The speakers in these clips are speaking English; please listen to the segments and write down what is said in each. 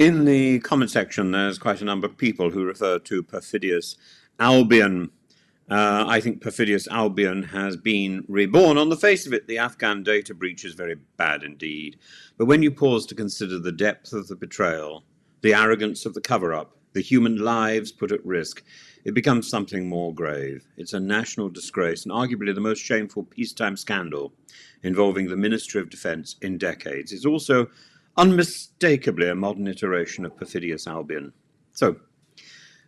In the comment section, there's quite a number of people who refer to Perfidious Albion. I think Perfidious Albion has been reborn. On the face of it, the Afghan data breach is very bad indeed. But when you pause to consider the depth of the betrayal, the arrogance of the cover-up, the human lives put at risk, it becomes something more grave. It's a national disgrace and arguably the most shameful peacetime scandal involving the Ministry of Defence in decades. It's also unmistakably a modern iteration of Perfidious Albion. So,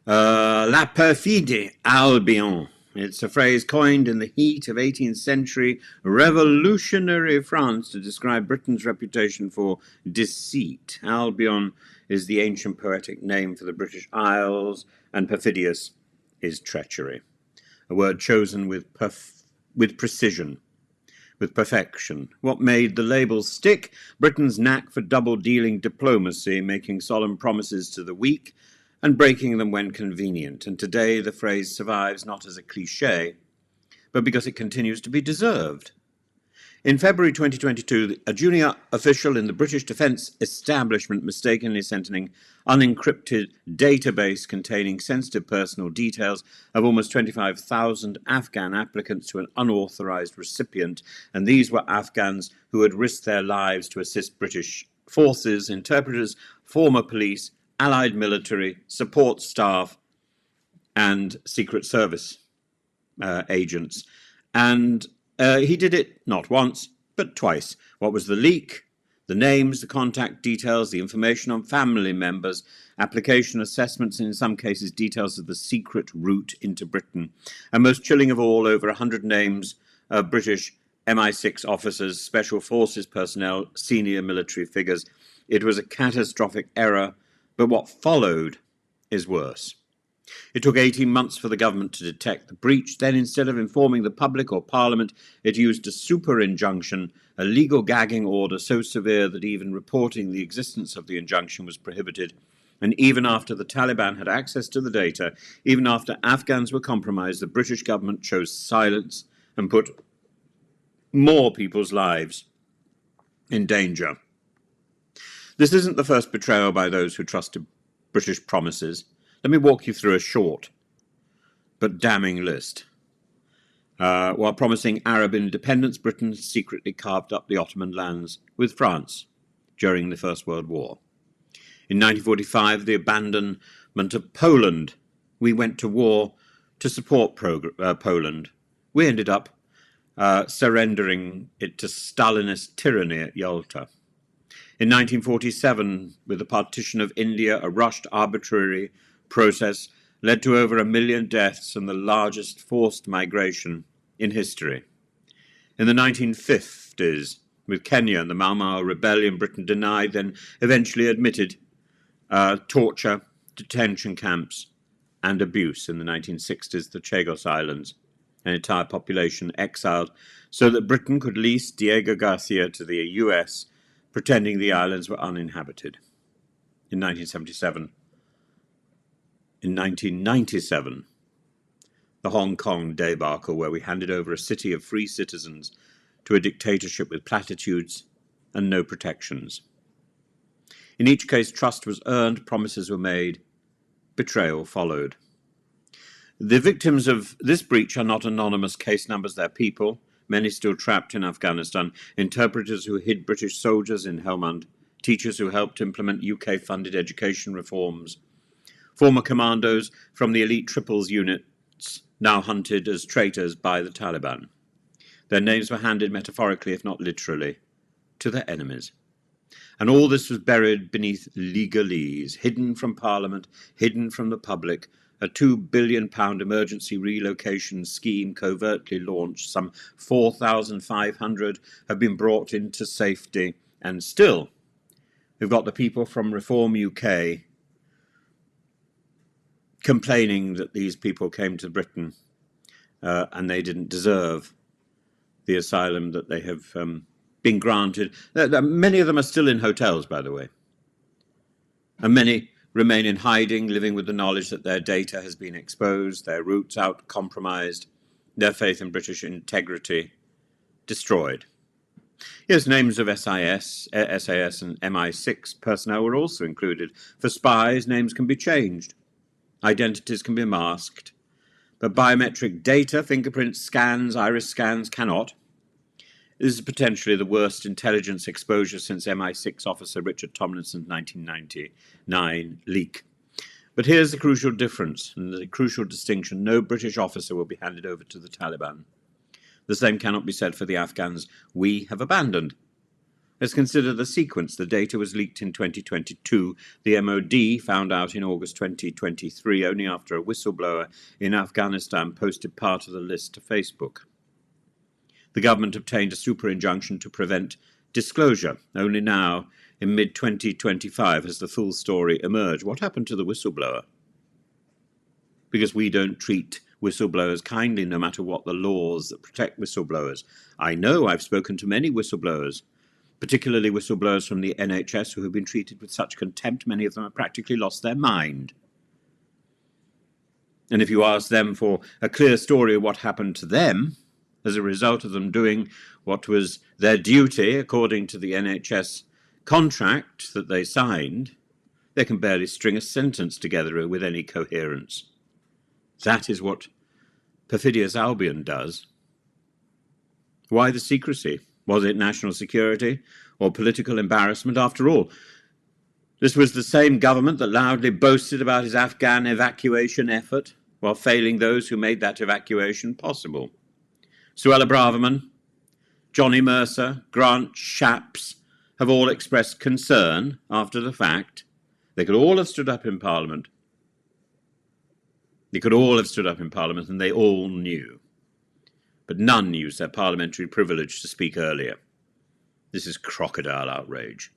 La Perfide Albion. It's a phrase coined in the heat of 18th century revolutionary France to describe Britain's reputation for deceit. Albion is the ancient poetic name for the British Isles, and perfidious is treachery. A word chosen with precision, with perfection. What made the label stick? Britain's knack for double-dealing diplomacy, making solemn promises to the weak and breaking them when convenient. And today the phrase survives not as a cliché, but because it continues to be deserved. In February 2022, a junior official in the British Defence Establishment mistakenly sent an unencrypted database containing sensitive personal details of almost 25,000 Afghan applicants to an unauthorised recipient, and these were Afghans who had risked their lives to assist British forces, interpreters, former police, allied military, support staff, and Secret Service agents. And he did it not once, but twice. What was the leak? The names, the contact details, the information on family members, application assessments, and in some cases details of the secret route into Britain. And most chilling of all, over 100 names of British MI6 officers, special forces personnel, senior military figures. It was a catastrophic error, but what followed is worse. It took 18 months for the government to detect the breach. Then, instead of informing the public or parliament, it used a super injunction, a legal gagging order so severe that even reporting the existence of the injunction was prohibited. And even after the Taliban had access to the data, even after Afghans were compromised, the British government chose silence and put more people's lives in danger. This isn't the first betrayal by those who trusted British promises. Let me walk you through a short but damning list. While promising Arab independence, Britain secretly carved up the Ottoman lands with France during the First World War. In 1945, the abandonment of Poland. We went to war to support Poland. We ended up surrendering it to Stalinist tyranny at Yalta. In 1947, with the partition of India, a rushed, arbitrary process led to over 1 million deaths and the largest forced migration in history. In the 1950s, with Kenya and the Mau Mau rebellion, Britain denied, then eventually admitted, torture, detention camps, and abuse. In the 1960s, the Chagos Islands, an entire population exiled so that Britain could lease Diego Garcia to the US, pretending the islands were uninhabited. In 1997, the Hong Kong debacle, where we handed over a city of free citizens to a dictatorship with platitudes and no protections. In each case, trust was earned, promises were made, betrayal followed. The victims of this breach are not anonymous case numbers, they're people, many still trapped in Afghanistan, interpreters who hid British soldiers in Helmand, teachers who helped implement UK-funded education reforms, former commandos from the elite Triples units now hunted as traitors by the Taliban. Their names were handed metaphorically, if not literally, to their enemies. And all this was buried beneath legalese, hidden from Parliament, hidden from the public. A £2 billion emergency relocation scheme covertly launched. Some 4,500 have been brought into safety. And still, we've got the people from Reform UK complaining that these people came to Britain and they didn't deserve the asylum that they have been granted. Many of them are still in hotels, by the way. And many remain in hiding, living with the knowledge that their data has been exposed, their routes out compromised, their faith in British integrity destroyed. Yes, names of SAS and MI6 personnel were also included. For spies, names can be changed. Identities can be masked. But biometric data, fingerprints, scans, iris scans cannot. This is potentially the worst intelligence exposure since MI6 officer Richard Tomlinson's 1999 leak. But here's the crucial difference and the crucial distinction. No British officer will be handed over to the Taliban. The same cannot be said for the Afghans we have abandoned. Let's consider the sequence. The data was leaked in 2022. The MOD found out in August 2023, only after a whistleblower in Afghanistan posted part of the list to Facebook. The government obtained a super injunction to prevent disclosure. Only now, in mid-2025, has the full story emerged. What happened to the whistleblower? Because we don't treat whistleblowers kindly, no matter what the laws that protect whistleblowers. I know I've spoken to many whistleblowers, particularly whistleblowers from the NHS who have been treated with such contempt, many of them have practically lost their mind. And if you ask them for a clear story of what happened to them as a result of them doing what was their duty according to the NHS contract that they signed, they can barely string a sentence together with any coherence. That is what Perfidious Albion does. Why the secrecy? Was it national security or political embarrassment? After all, this was the same government that loudly boasted about its Afghan evacuation effort while failing those who made that evacuation possible. Suella Braverman, Johnny Mercer, Grant Shapps have all expressed concern after the fact. They could all have stood up in Parliament. They could all have stood up in Parliament, and they all knew. But none used their parliamentary privilege to speak earlier. This is crocodile outrage.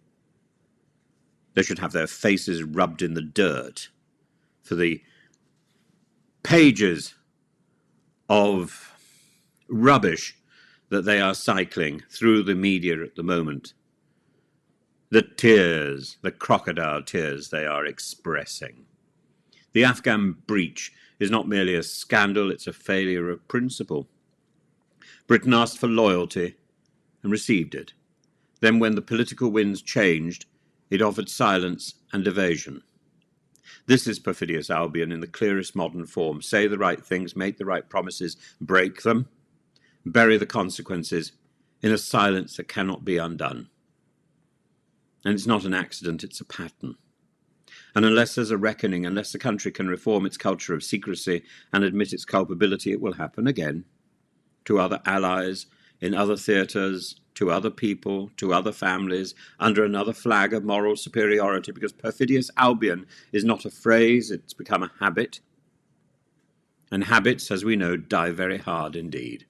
They should have their faces rubbed in the dirt for the pages of rubbish that they are cycling through the media at the moment. The tears, the crocodile tears they are expressing. The Afghan breach is not merely a scandal, it's a failure of principle. Britain asked for loyalty and received it. Then when the political winds changed, it offered silence and evasion. This is Perfidious Albion in the clearest modern form. Say the right things, make the right promises, break them, bury the consequences in a silence that cannot be undone. And it's not an accident, it's a pattern. And unless there's a reckoning, unless the country can reform its culture of secrecy and admit its culpability, it will happen again to other allies, in other theatres, to other people, to other families, under another flag of moral superiority, because Perfidious Albion is not a phrase, it's become a habit. And habits, as we know, die very hard indeed.